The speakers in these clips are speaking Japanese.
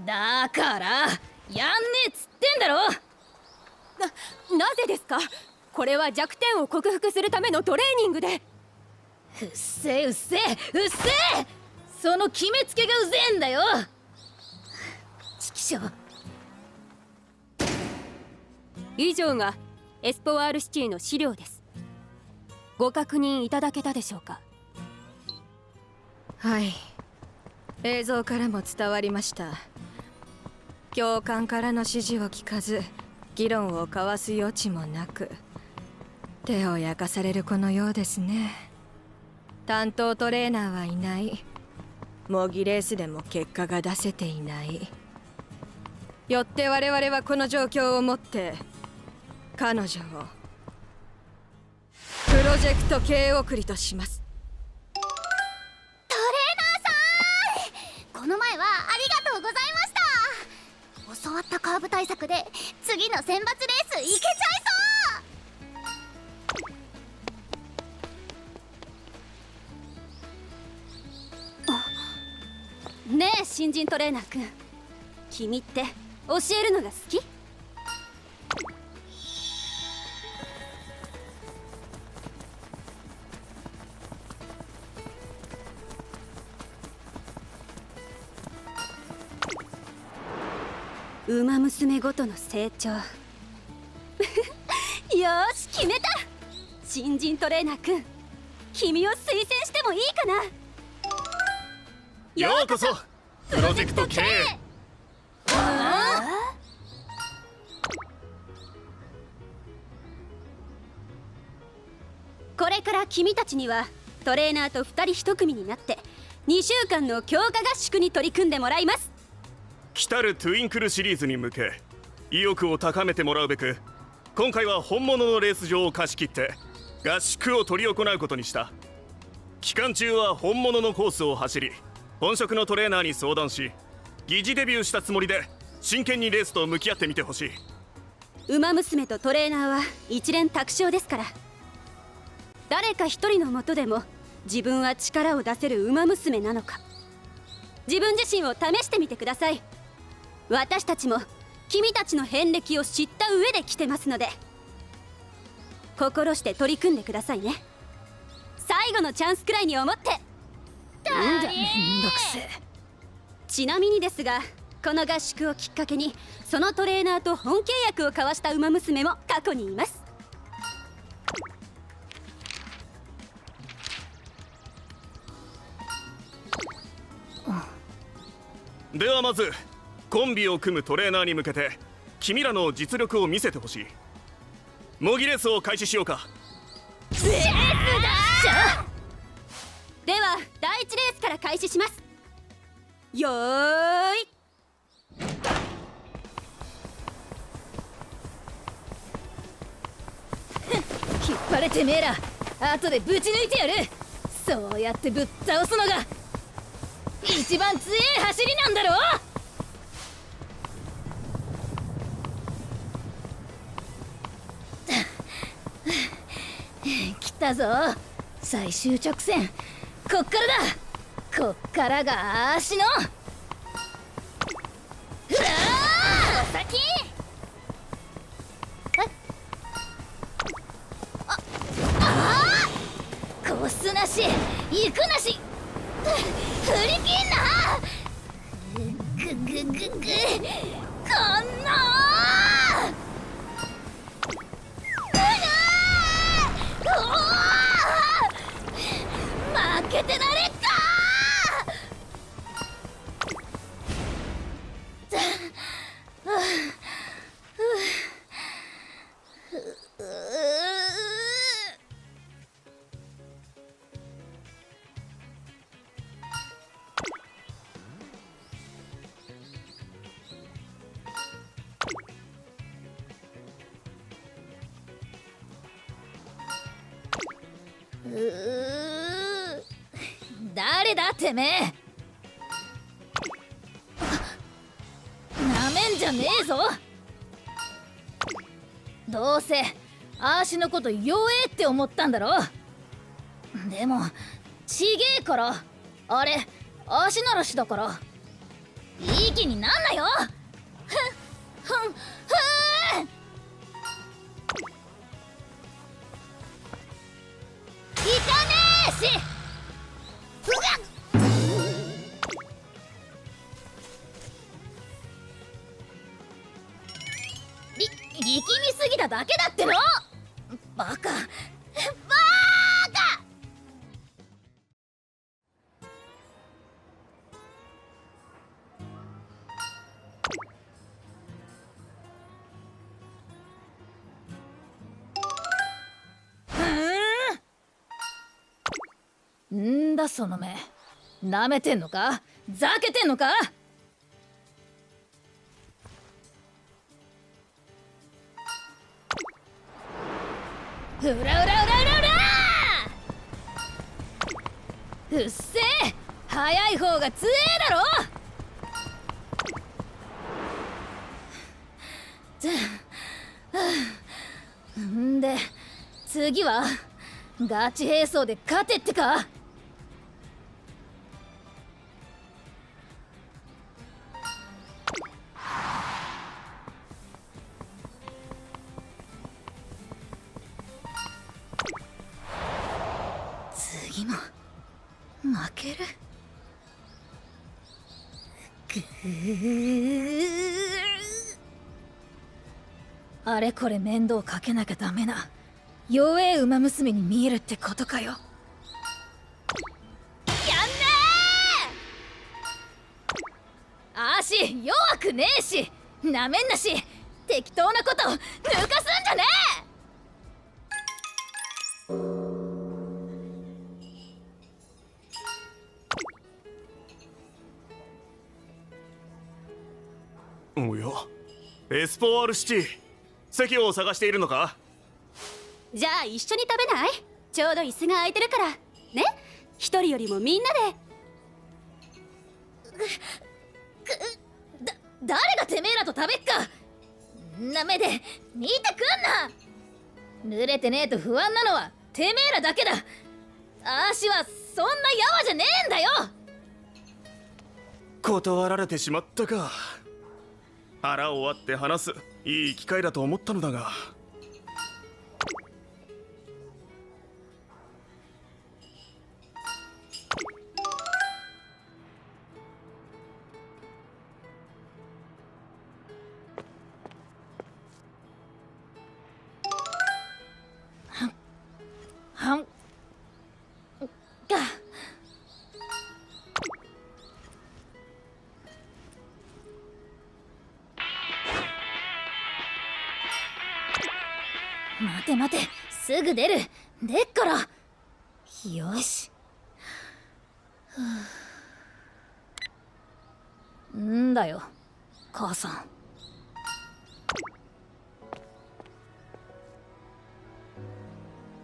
だからやんねえっつってんだろ。なぜですか？これは弱点を克服するためのトレーニングで。うっせえうっせえうっせえ、その決めつけがうぜえんだよ。ちきしょう。以上がエスポワールシティの資料です。ご確認いただけたでしょうか？はい、映像からも伝わりました。教官からの指示を聞かず議論を交わす余地もなく手を焼かされる子のようですね。担当トレーナーはいない。模擬レースでも結果が出せていない。よって我々はこの状況をもって彼女をプロジェクト系送りとします。トレーナーさん、この前はありがとうございました。教わったカーブ対策で次の選抜レースいけちゃいそう。ねえ新人トレーナーくん、君って教えるのが好き？ウマ娘ごとの成長よーし決めた。新人トレーナーくん、君を推薦してもいいかな？ようこそプロジェクト K。 これから君たちにはトレーナーと2人1組になって2週間の強化合宿に取り組んでもらいます。来たるトゥインクルシリーズに向け意欲を高めてもらうべく、今回は本物のレース場を貸し切って合宿を執り行うことにした。期間中は本物のコースを走り、本職のトレーナーに相談し、疑似デビューしたつもりで真剣にレースと向き合ってみてほしい。ウマ娘とトレーナーは一連卓勝ですから、誰か一人のもとでも自分は力を出せるウマ娘なのか、自分自身を試してみてください。私たちも君たちの遍歴を知った上で来てますので、心して取り組んでくださいね。最後のチャンスくらいに思って。なんだめんどくせえ。ちなみにですが、この合宿をきっかけにそのトレーナーと本契約を交わしたウマ娘も過去にいます。ではまずコンビを組むトレーナーに向けて君らの実力を見せてほしい。模擬レースを開始しようか。レースだー！では第1レースから開始します。よーい。引っ張れてめえら、後でぶち抜いてやる。そうやってぶっ倒すのが一番強え走りなんだろ。来たぞ最終直線。こっからだ。こっからが足のうわー先。コースなし行くなし振り切んな。ぐぐぐぐこんな負けてられっか。誰だてめえ。なめんじゃねえぞ。どうせあーしのこと弱えって思ったんだろ。でもちげえから、あれ足ならしだから。いい気になんなよ。ふんふんふん。いかねえし。ふがっ。力みすぎただけだっての。バカバカ。んだその目、なめてんのか、ざけてんのか。うらうらうらうらうら。うっせえ、早い方が強えだろ。んで次はガチ並走で勝てってか。次も負ける。あれこれ面倒かけなきゃダメな弱え馬娘に見えるってことかよ。やんねえ。足弱くねえし、なめんなし、適当なこと抜かすんじゃねえ。おや、エスポワールシティ、席を探しているのか。じゃあ一緒に食べない？ちょうど椅子が空いてるからね。一人よりもみんなで。誰がてめえらと食べっか。んな目で見てくんな。濡れてねえと不安なのはてめえらだけだ。あーしはそんなやわじゃねえんだよ。断られてしまったか。腹を割って話すいい機会だと思ったのだが。はんが待て待て、すぐ出る。でっから。よし。んだよ母さん。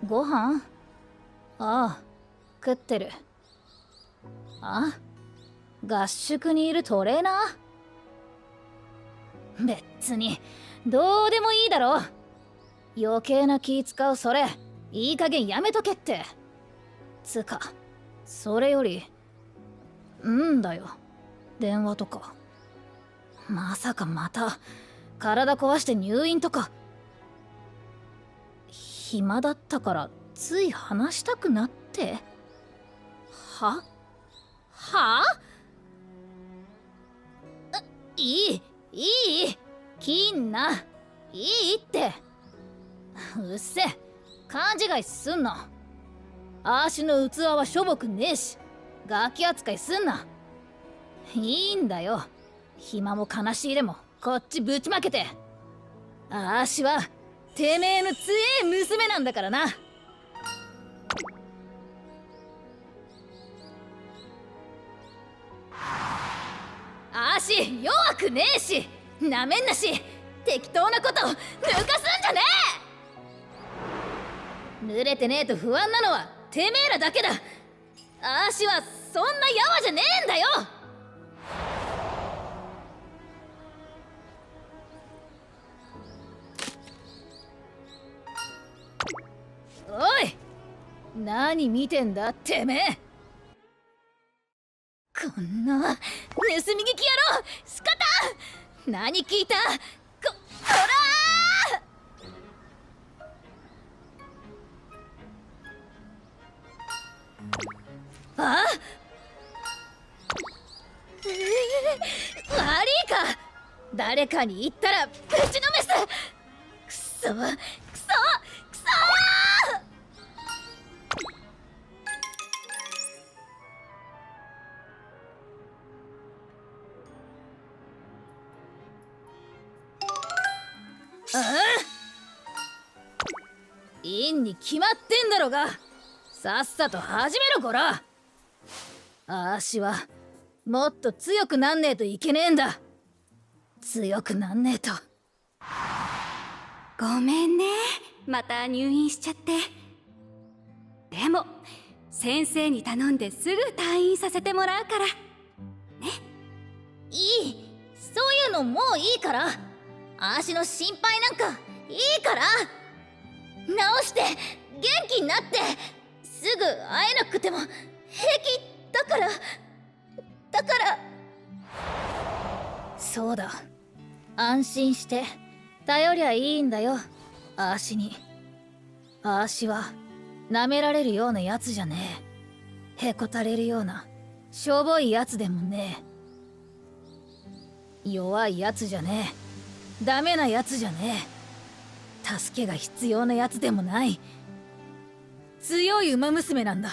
ご飯？ああ、食ってる。あ、合宿にいるトレーナー？別にどうでもいいだろ。余計な気使うそれいい加減やめとけって。つかそれよりだよ、電話とか。まさかまた体壊して入院とか。暇だったからつい話したくなって。はいい金ないいって。うっせ、勘違いすんな。あーしの器はしょぼくねえしガキ扱いすんな。いいんだよ、暇も悲しいでもこっちぶちまけて。あーしはてめえの強え娘なんだからな。あーし弱くねえし、なめんなし、適当なこと抜かすんじゃねえ。濡れてねえと不安なのはてめえらだけだ。あーしはそんなやわじゃねえんだよ。おい、何見てんだてめえ。こんな盗み聞き野郎、何聞いた？こらー！あ？悪いか。誰かに言ったらぶちのめす。くそくそくそいいんに決まってんだろが。さっさと始めろこら。あーしはもっと強くなんねえといけねえんだ。強くなんねえと。ごめんね、また入院しちゃって。でも先生に頼んですぐ退院させてもらうから。いい、そういうのもういいから。あーしの心配なんかいいから。治して元気になってすぐ会えなくても平気だから。そうだ、安心して頼りゃいいんだよ。あーしに。あーしは舐められるようなやつじゃねえ。へこたれるようなしょぼいやつでもねえ。弱いやつじゃねえ。ダメなやつじゃねえ。助けが必要なやつでもない。強い馬娘なんだ。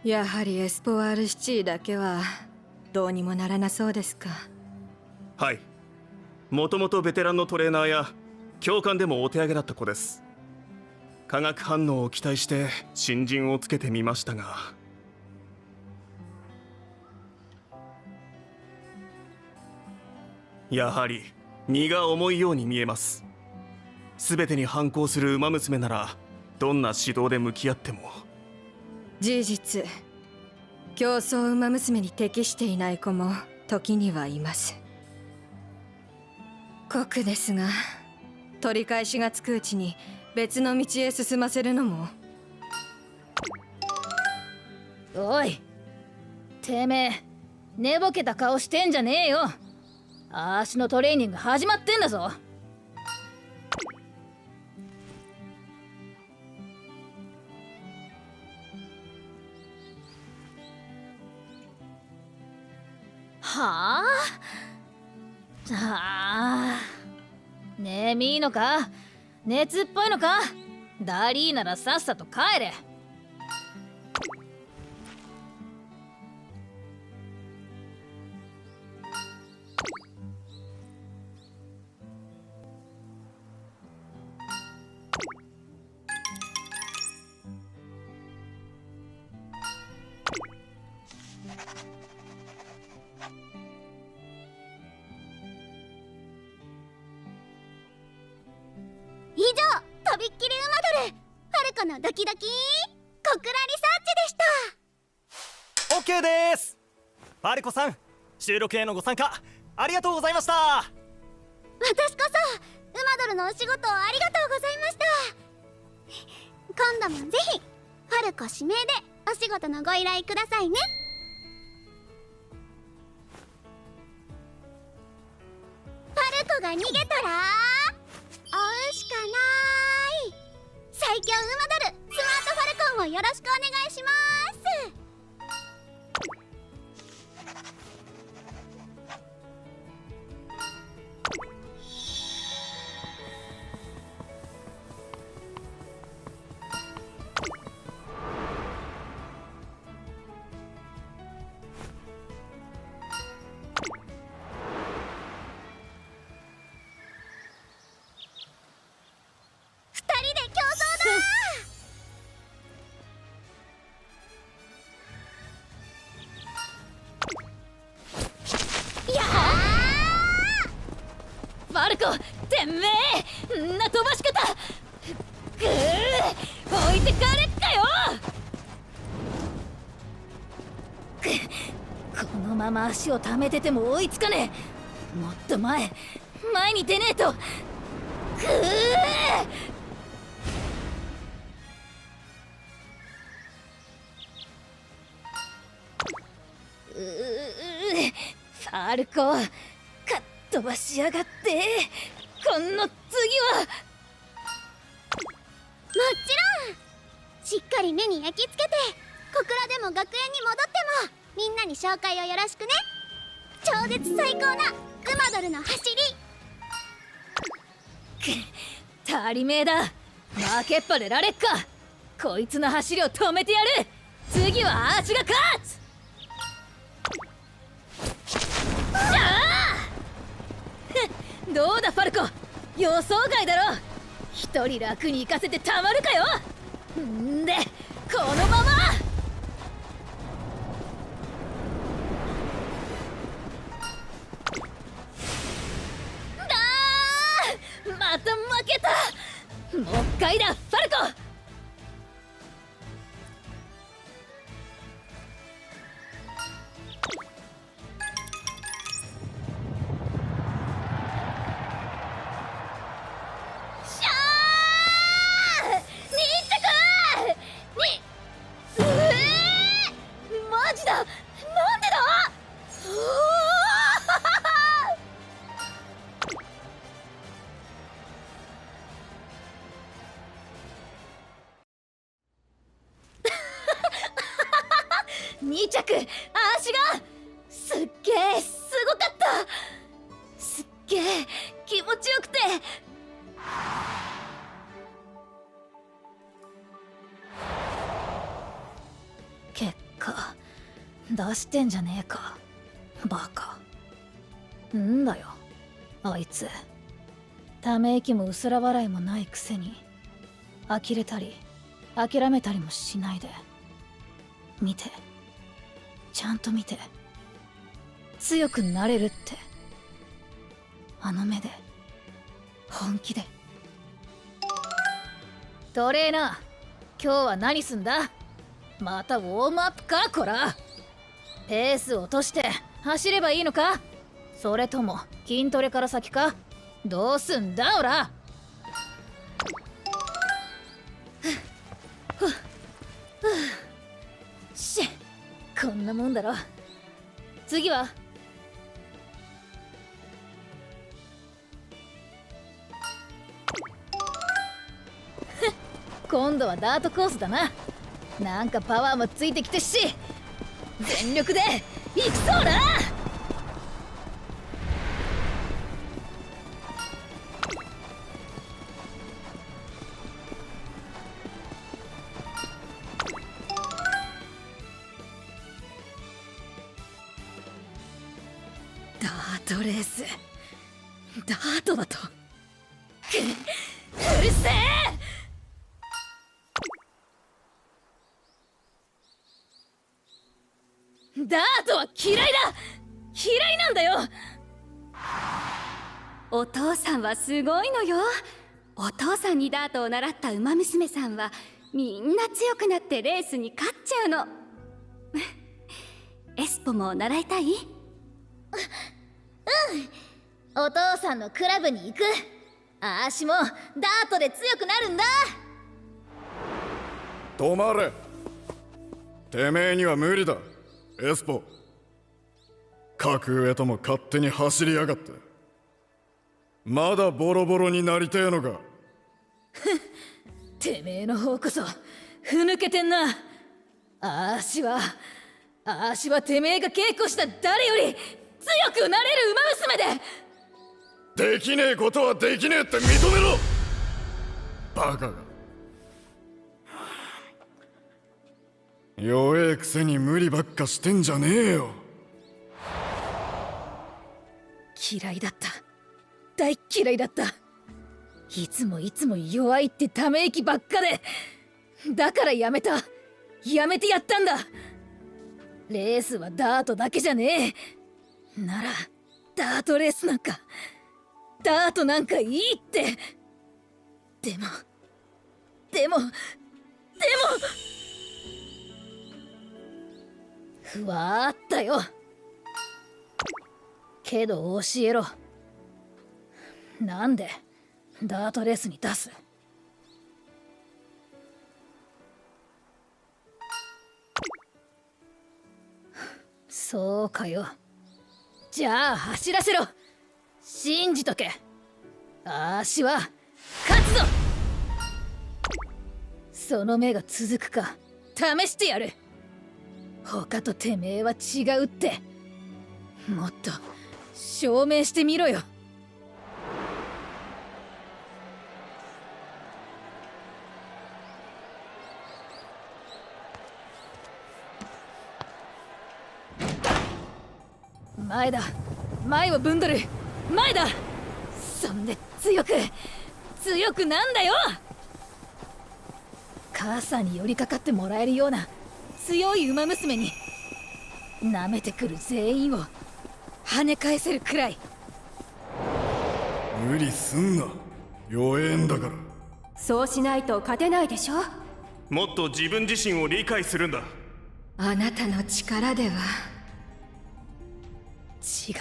やはりエスポワールシチーだけはどうにもならなそうですか。はい、もともとベテランのトレーナーや教官でもお手上げだった子です。化学反応を期待して新人をつけてみましたが、やはり荷が重いように見えます。全てに反抗する馬娘ならどんな指導で向き合っても。事実、競争馬娘に適していない子も時にはいます。酷ですが、取り返しがつくうちに別の道へ進ませるのも。おい、てめえ寝ぼけた顔してんじゃねえよ。あーしのトレーニング始まってんだぞ。はあ、眠いのか？熱っぽいのか？ダリーならさっさと帰れ。以上、とびっきり馬ドルファルコのドキドキ小倉リサーチでした。 OK です。ファルコさん、収録へのご参加ありがとうございました。私こそ馬ドルのお仕事をありがとうございました。今度もぜひファルコ指名でお仕事のご依頼くださいね。ファルコが逃げたら追うしかない。最強馬ドルスマートファルコンをよろしくお願いします。二人で競争だファルコ、てめえんな飛ばし方。置いてかれっかよ。このまま足を溜めてても追いつかねえ。もっと前に出ねえと。ファルコかっ飛ばしやがって。この次はもちろんしっかり目に焼き付けて、小倉でも学園に戻ってもみんなに紹介をよろしくね。超絶最高なウマドルの走り。足りめえだ。負けっぱでられっか。こいつの走りを止めてやる。次はアーチが勝つ。どうだファルコ、予想外だろ。一人楽に行かせてたまるかよ。んでこのままだー。また負けた。もう一回だファルコ。マジだ。なんでだ。2着アーシがすっげえすごかった。すっげえ気持ちよくて。結果出してんじゃねえかバカ。んだよあいつ。ため息も薄ら笑いもないくせに呆れたり諦めたりもしないで。見て、ちゃんと見て。強くなれるって。あの目で本気で。トレーナー、今日は何すんだ。またウォームアップかこら。ペース落として走ればいいのか、それとも筋トレから先か。どうすんだオラ。しこんなもんだろ。次は今度はダートコースだな。なんかパワーもついてきてし、全力で行くそうな。ダートレース、ダートだと。うるせえ。ダートは嫌いだ。嫌いなんだよ。お父さんはすごいのよ。お父さんにダートを習った馬娘さんはみんな強くなってレースに勝っちゃうの。エスポも習いたい？お父さんのクラブに行く。あーしもダートで強くなるんだ。止まれ。てめえには無理だエスポ。格上とも勝手に走りやがって。まだボロボロになりてえのか。てめえの方こそふぬけてんな。あーしはてめえが稽古した誰より強くなれる馬娘で。できねえことはできねえって認めろバカが。弱えくせに無理ばっかしてんじゃねえよ。嫌いだった。大嫌いだった。いつも弱いってため息ばっかで。だからやめた。やめてやったんだ。レースはダートだけじゃねえ。ならダートレースなんかダートなんかいいって。でも不はあったよ。けど教えろ。なんでダートレースに出す？そうかよ。じゃあ走らせろ。信じとけ。あーしは勝つぞ。その目が続くか試してやる。他とてめえは違うって、もっと証明してみろよ。前だ、前をぶんどる、前だ。そんで強くなんだよ。母さんに寄りかかってもらえるような強い馬娘に舐めてくる全員を跳ね返せるくらい。無理すんな、弱えんだから。そうしないと勝てないでしょ。もっと自分自身を理解するんだ。あなたの力では。違う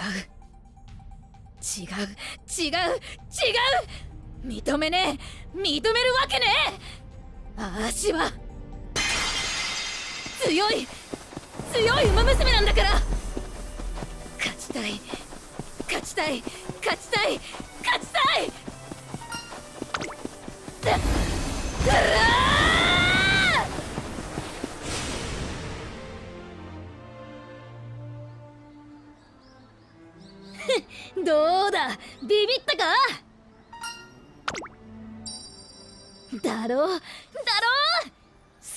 認めねえ、認めるわけねえ。あーしは強い馬娘なんだから。勝ちたい。だどうだ、ビビったか。だろう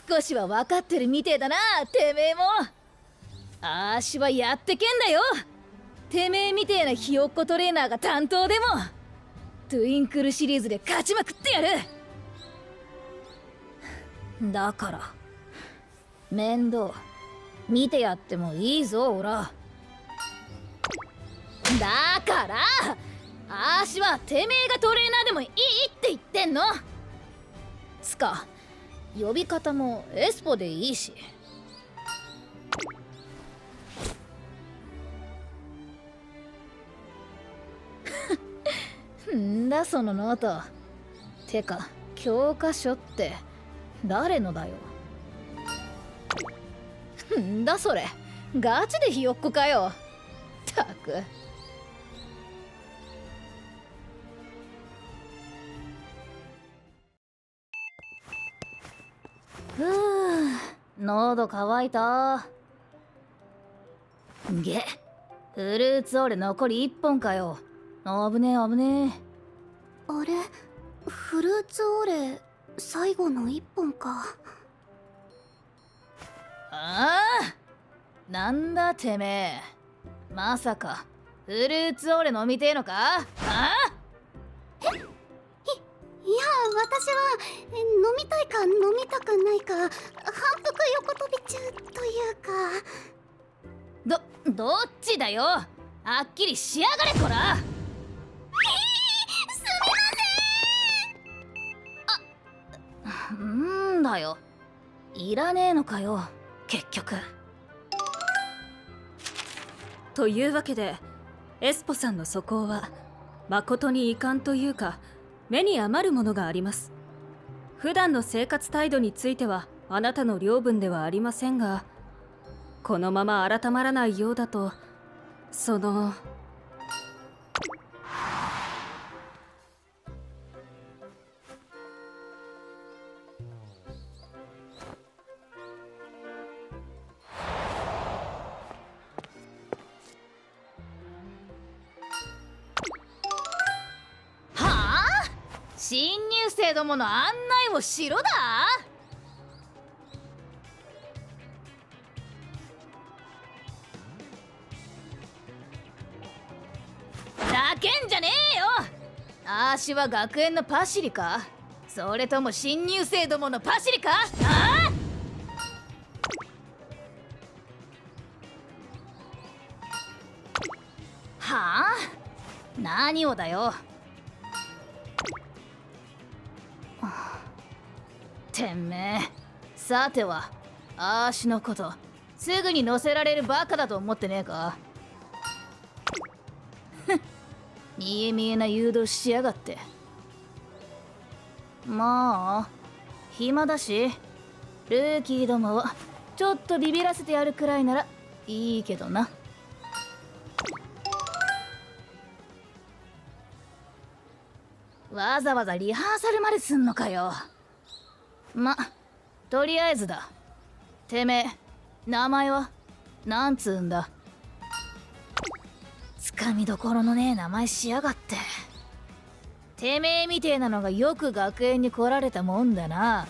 少しは分かってるみてえだな、てめえも。あーしはやってけんだよ。てめえみてえなひよっこトレーナーが担当でもトゥインクルシリーズで勝ちまくってやる。だから面倒見てやってもいいぞ、おら。だからあーしはてめえがトレーナーでもいいって言ってんの。つか呼び方もエスポでいいし。んだそのノート。てか教科書って誰のだよ。んだそれ、ガチでひよっこかよ。たく。ふう、喉乾いた。げ、フルーツオレ残り1本かよ。危ねえ。あれ、フルーツオレ最後の1本か。ああ、なんだてめえ。まさかフルーツオレ飲みてえのか。ああ、いや、私は飲みたいか飲みたくないか反復横跳び中というか。どっちだよ。はっきりしやがれこら。すみません。んだよ、いらねえのかよ結局。というわけでエスポさんの素行は誠に遺憾というか目に余るものがあります。普段の生活態度についてはあなたの領分ではありませんが、このまま改まらないようだと新入生どもの案内をしろだ。ざけんじゃねえよ。あーしは学園のパシリか、それとも新入生どものパシリか。ああ、はあ、何をだよ。てめえ、さてはあーしのことすぐに乗せられるバカだと思ってねえか。見え見えな誘導しやがって。まあ暇だしルーキーどもはちょっとビビらせてやるくらいならいいけどな。わざわざリハーサルまですんのかよ。とりあえずだ。てめえ名前はなんつうんだ。つかみどころのねえ名前しやがって。てめえみてえなのがよく学園に来られたもんだな。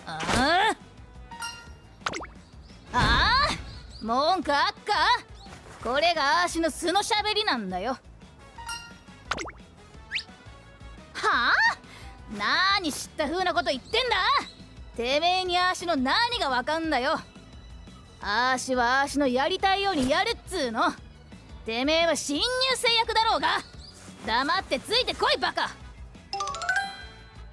文句あっか。これがあーしの素のしゃべりなんだよ。はあ、なーに知った風なこと言ってんだ。てめえにあーしの何がわかんだよ。あーしはあーしのやりたいようにやるっつーの。てめえは侵入制約だろうが。黙ってついてこいバカ。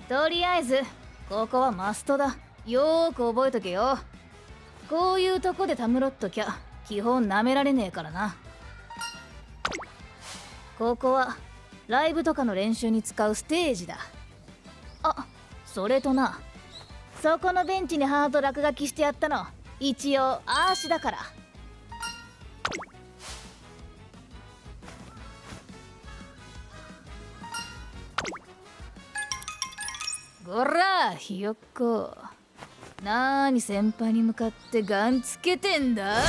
とりあえずここはマストだ。よーく覚えとけよ。こういうとこでたむろっときゃ基本なめられねえからな。ここはライブとかの練習に使うステージだ。それとな、そこのベンチにハート落書きしてやったの一応あーしだから。こらひよっこ、なーに先輩に向かってガンつけてんだ。つ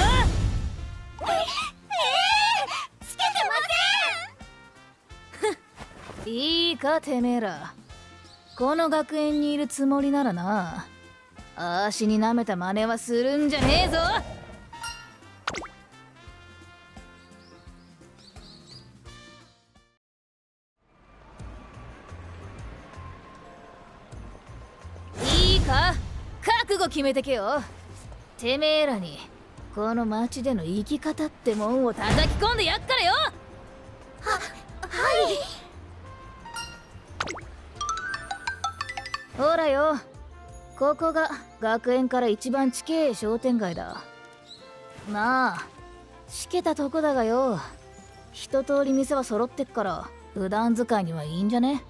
けてまいいかてめえら、この学園にいるつもりならな、あーしに舐めた真似はするんじゃねえぞ。いいか、覚悟決めてけよ。てめえらにこの街での生き方ってもんを叩き込んでやっからよ。ほらよ、ここが学園から一番近え商店街だ。まあしけたとこだがよ、一通り店は揃ってっから普段使いにはいいんじゃね。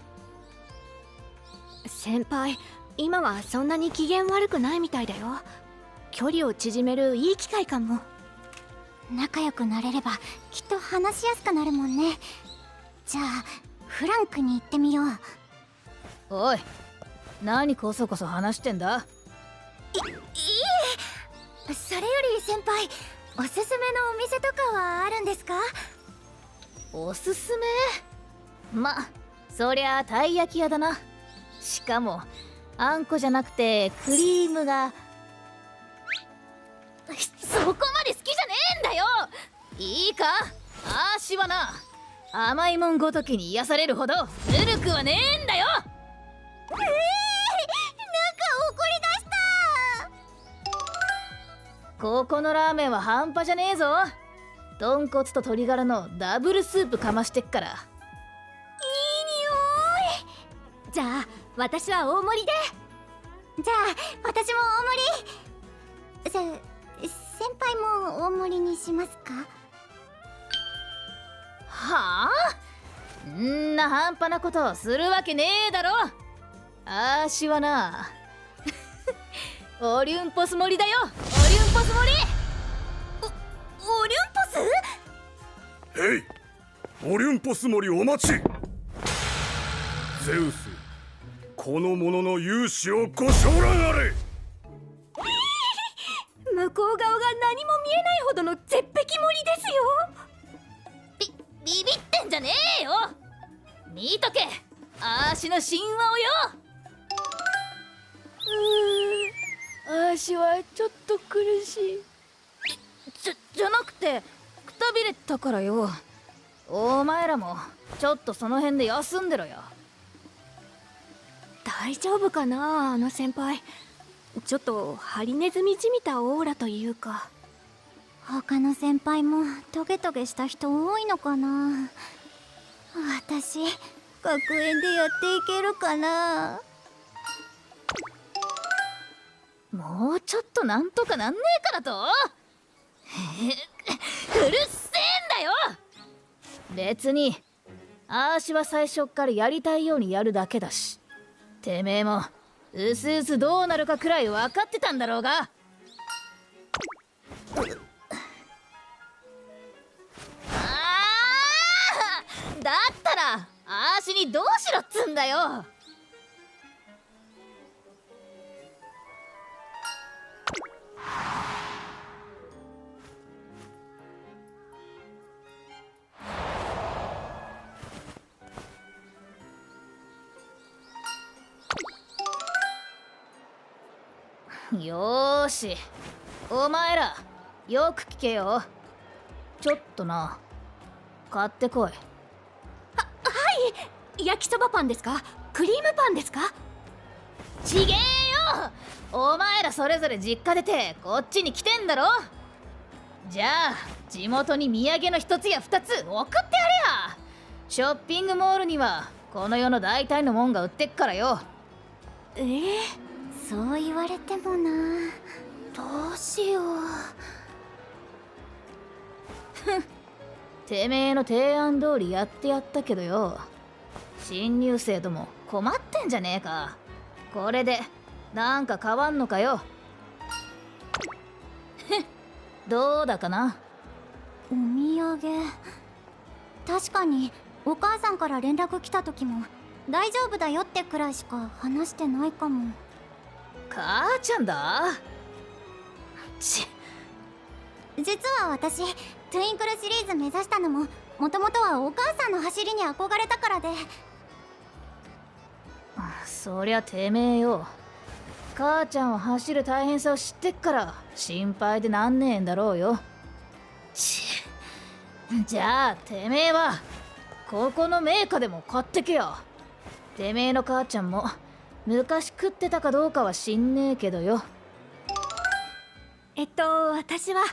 先輩、今はそんなに機嫌悪くないみたいだよ。距離を縮めるいい機会かも。仲良くなれればきっと話しやすくなるもんね。じゃあフランクに行ってみよう。おい、何こそこそ話してんだ。それより先輩、おすすめのお店とかはあるんですか？おすすめ？そりゃあたい焼き屋だな。しかもあんこじゃなくてクリームが。そこまで好きじゃねえんだよ。いいか、あーしはな、甘いもんごときに癒されるほどぬるくはねえんだよ。なんか怒り出した。ここのラーメンは半端じゃねえぞ。豚骨と鶏ガラのダブルスープかましてっから。いい匂い。じゃあ私は大盛りで。じゃあ私も大盛り。先輩も大盛りにしますか？はあ、んな半端なことをするわけねえだろ。あーしはなオリュンポス盛りだよ。オリュンポス盛り。オリュンポス？へい、オリュンポス森お待ち。ゼウス、この者の勇姿をご承覧あれ。向こう側が何も見えないほどの絶壁森ですよ。ビビってんじゃねえよ。見とけ、あーしの神話をよ。あーしはちょっと苦しい。じゃなくてくたびれたからよ。お前らもちょっとその辺で休んでろよ。大丈夫かな、あの先輩。ちょっとハリネズミじみたオーラというか。他の先輩もトゲトゲした人多いのかな。私学園でやっていけるかな。もうちょっとなんとかなんねえからと。うるせえんだよ。別にあーしは最初っからやりたいようにやるだけだし、てめえもうすうすどうなるかくらい分かってたんだろうが。だったらあーしにどうしろっつんだよ。よーし、お前らよく聞けよ。ちょっとな、買ってこい。焼きそばパンですか？クリームパンですか？ちげえよ。お前らそれぞれ実家出てこっちに来てんだろ。じゃあ地元に土産の一つや二つ送ってやれや。ショッピングモールにはこの世の大体のもんが売ってっからよ。そう言われてもな。どうしよう。てめえの提案通りやってやったけどよ、新入生ども困ってんじゃねえか。これでなんか変わんのかよ。どうだかな。お土産、確かにお母さんから連絡来た時も大丈夫だよってくらいしか話してないかも。母ちゃんだ。実は私トゥインクルシリーズ目指したのももともとはお母さんの走りに憧れたからで。そりゃてめえよ、母ちゃんは走る大変さを知ってっから心配でなんねえんだろうよ。じゃあてめえはここのメーカーでも買ってけよ。てめえの母ちゃんも昔食ってたかどうかは知んねえけどよ。私は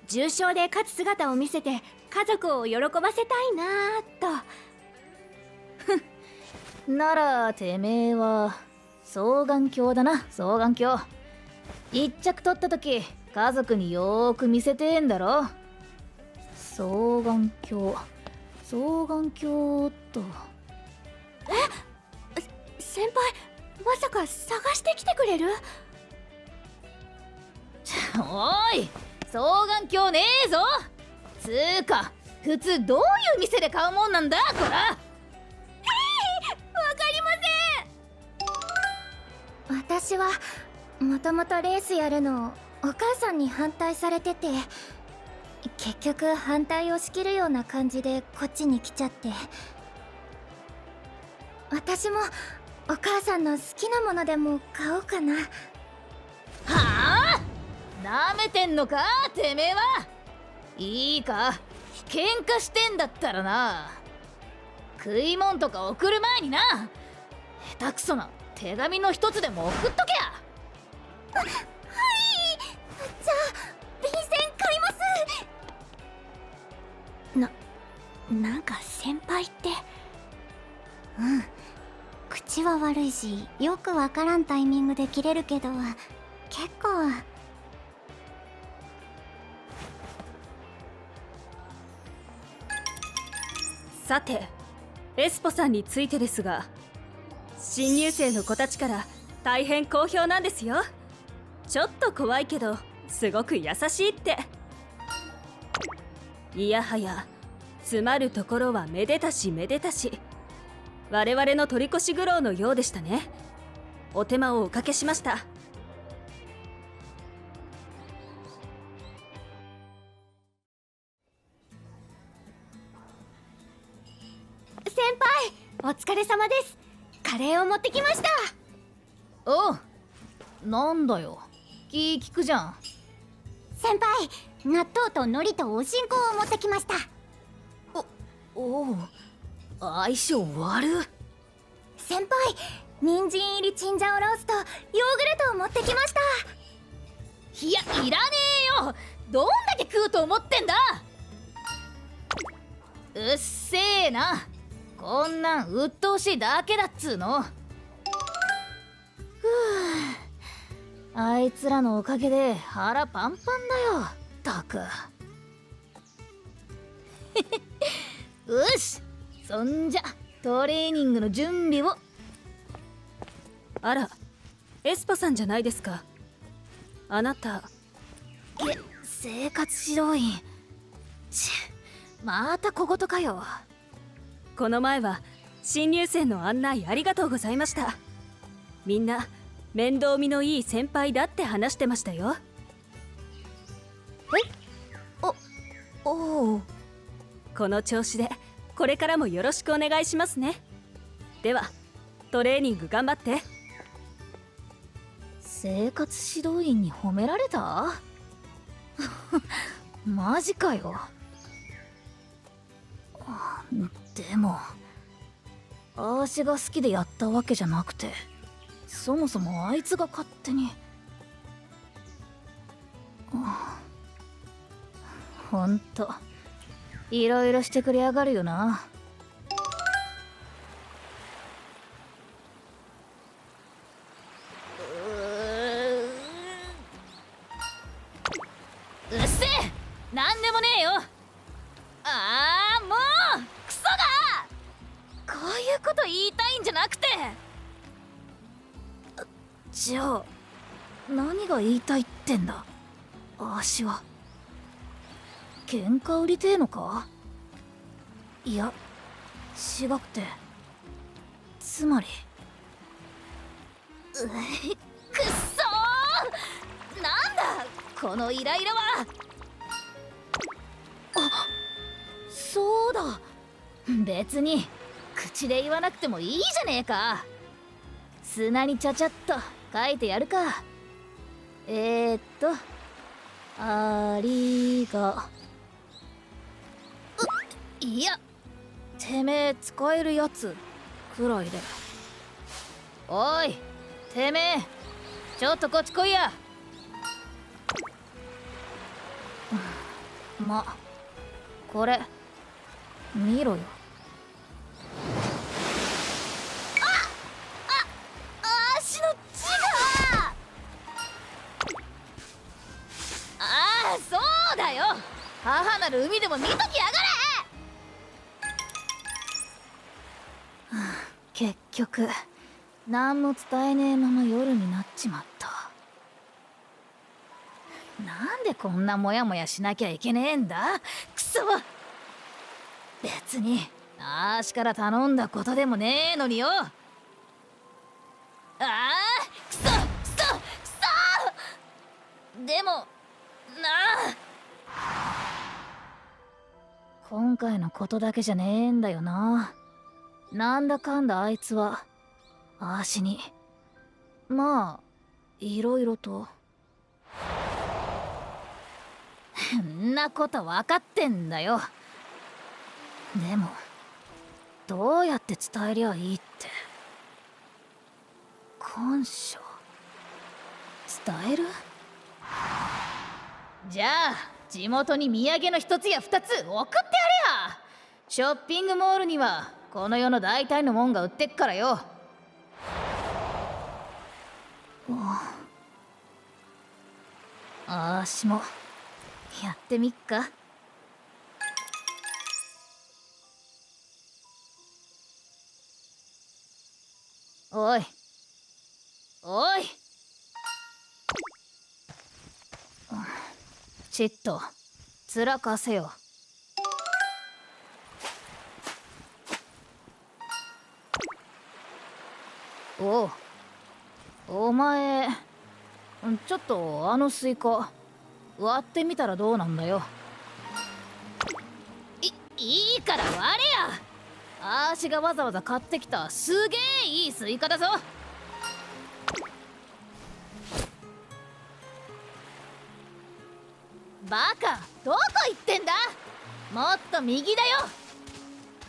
重賞で勝つ姿を見せて家族を喜ばせたいなーと。ならてめえは双眼鏡だな。双眼鏡一着取った時家族によーく見せてえんだろ。双眼鏡っと。先輩、まさか探してきてくれる？おい、双眼鏡ねえぞ。つーか普通どういう店で買うもんなんだこら。わかりま私はもともとレースやるのをお母さんに反対されてて、結局反対を仕切るような感じでこっちに来ちゃって、私もお母さんの好きなものでも買おうかな。はあ？なめてんのかてめえは。いいか、喧嘩してんだったらな、食いもんとか送る前にな、下手くそな手紙の一つでも送っとけや。はい、じゃあ便箋買います。なんか先輩って、口は悪いしよくわからんタイミングで切れるけど、結構。さて、エスポさんについてですが、新入生の子たちから大変好評なんですよ。ちょっと怖いけどすごく優しいって。いやはや詰まるところはめでたしめでたし、我々の取り越し苦労のようでしたね。お手間をおかけしました。先輩、お疲れ様です。カレーを持ってきました。おう、なんだよ、気利くじゃん。先輩、納豆と海苔とおしんこを持ってきました。おう、相性悪っ。先輩、人参入りチンジャオロースとヨーグルトを持ってきました。いや、いらねえよ。どんだけ食うと思ってんだ。うっせえな、こんなん鬱陶しいだけだっつーの。あいつらのおかげで腹パンパンだよ、たく。よし、そんじゃトレーニングの準備を。あら、エスポさんじゃないですか。あなた。生活指導員。また小言かよ。この前は新入生の案内ありがとうございました。みんな面倒見のいい先輩だって話してましたよ。おう、この調子でこれからもよろしくお願いしますね。ではトレーニング頑張って。生活指導員に褒められたマジかよ。でもアーシが好きでやったわけじゃなくて、そもそもあいつが勝手に。ほんといろいろしてくれやがるよな。うっせえ、なんでもねえよ。ああ、もうクソが。こういうこと言いたいんじゃなくて。じゃあ何が言いたいってんだ。あーしは喧嘩売りてえのか。いや違くて、つまりくっそー、なんだこのイライラは。あ、そうだ、別に口で言わなくてもいいじゃねえか。砂にちゃちゃっと書いてやるか。ありが。いや、てめえ使えるやつくらいで。おいてめえ、ちょっとこっち来いや。ま、これ見ろよ。足の血が。ああ、そうだよ、母なる海でも見ときやがれ。結局何も伝えねえまま夜になっちまった。なんでこんなモヤモヤしなきゃいけねえんだ、クソ。別にあーしから頼んだことでもねえのによ。ああ、クソクソクソ。でもなあ、今回のことだけじゃねえんだよな。なんだかんだあいつはあーしにまあいろいろと。んなこと分かってんだよ。でもどうやって伝えりゃいいって。感謝伝える。じゃあ地元に土産の一つや二つ送ってやれや。ショッピングモールにはこの世の大体のもんが売ってっからよ。あーしもやってみっか。おいおい、ちっと面かせよ。お前ちょっとあのスイカ割ってみたらどうなんだよ。いいから割れや。あーしがわざわざ買ってきたすげえいいスイカだぞ。バカ、どこ行ってんだ。もっと右だよ。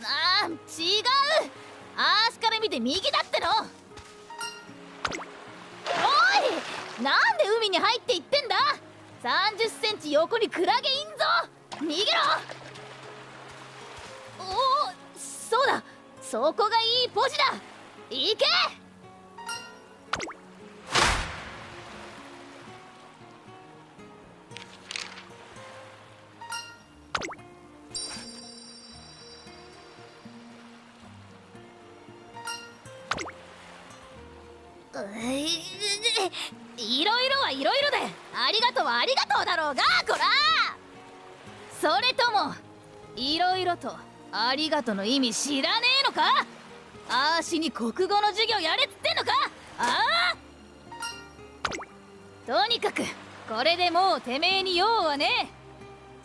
あー、違う、あーしから見て右だっての。おい、なんで海に入っていってんだ。30センチ横にクラゲいんぞ。逃げろ。おお、そうだ、そこがいいポジだ。行け。いろいろはいろいろで、ありがとうはありがとうだろうが、こら。それともいろいろとありがとうの意味知らねえのか。あーしに国語の授業やれっつってんのか。ああ、とにかくこれでもうてめえに用はね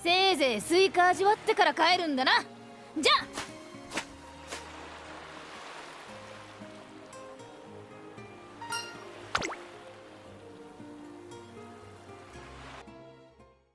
え。せいぜいスイカ味わってから帰るんだな。じゃあ